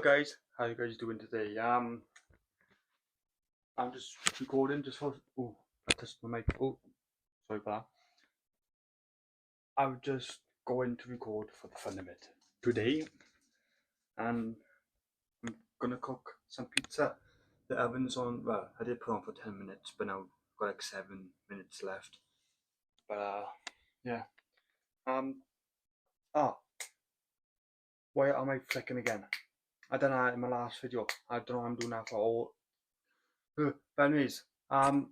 guys, how you guys doing today? I'm just recording just for I touched my mic. Oh, sorry about that. I'm just going to record for the fun of it today, and I'm gonna cook some pizza. The oven's on. Well, I did put on for 10 minutes, but now I've got like 7 minutes left. But yeah. Ah, why am I flicking again? I done that in my last video. I don't know what I'm doing that for all. But anyways, oh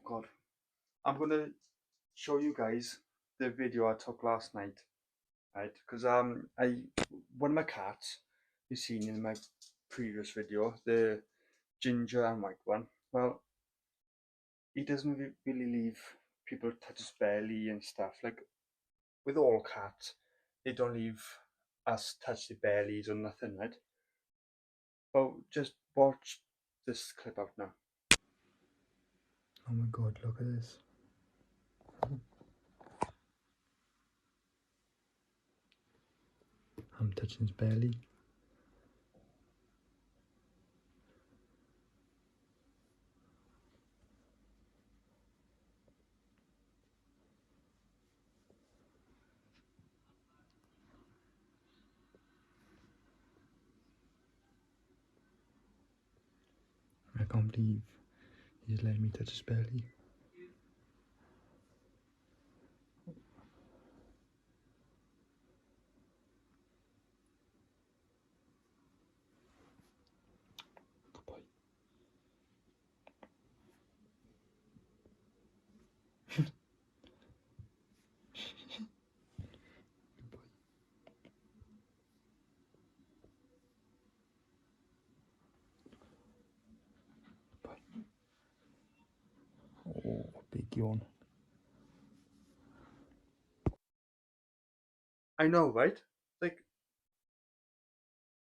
god, I'm gonna show you guys the video I took last night, right? Because one of my cats you seen in my previous video, the ginger and white one. Well, he doesn't really leave people touch his belly and stuff. Like with all cats, they don't leave us touch their bellies or nothing, right? But just watch this clip out now. Oh my god, look at this. I'm touching his belly. I can't believe he's letting me touch his belly. Goodbye. Oh, big yawn. I know, right? Like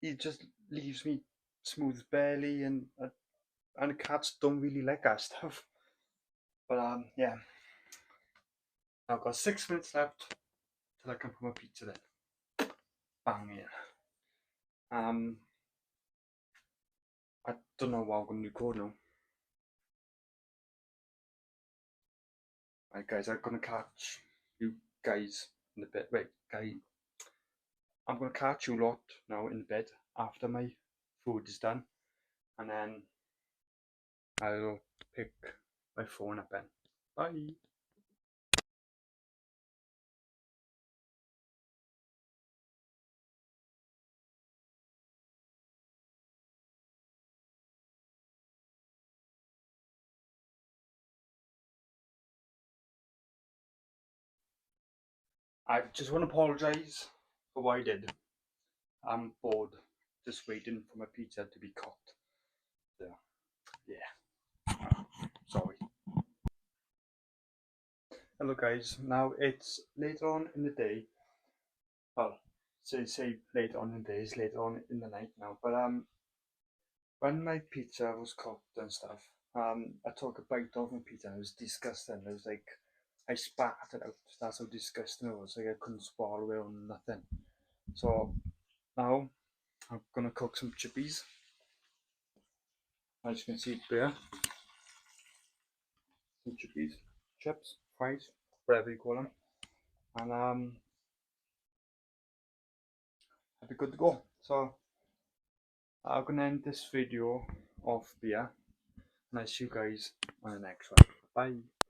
he just leaves me smooth belly, and cats don't really like that stuff. But yeah, I've got 6 minutes left till I can put my pizza in. Bang in. I don't know what I'm gonna record now. Right, guys, I'm gonna catch you guys in the bed. Wait, guy, I'm gonna catch you lot now in the bed after my food is done, and then I'll pick my phone up then. Bye. I just want to apologise for what I did. I'm bored, just waiting for my pizza to be cooked. So, yeah, sorry. Hello guys, now it's later on in the day. Well, say later on in the day, it's later on in the night now. But when my pizza was cooked and stuff, I took a bite of my pizza and it was disgusting. It was like I spat it out. That's how disgusting it was. Like I couldn't swallow it or nothing. So now I'm gonna cook some chippies. As you can see there, some chippies, chips, fries, whatever you call them, and I'll be good to go. So I'm gonna end this video off here, and I'll see you guys on the next one. Bye.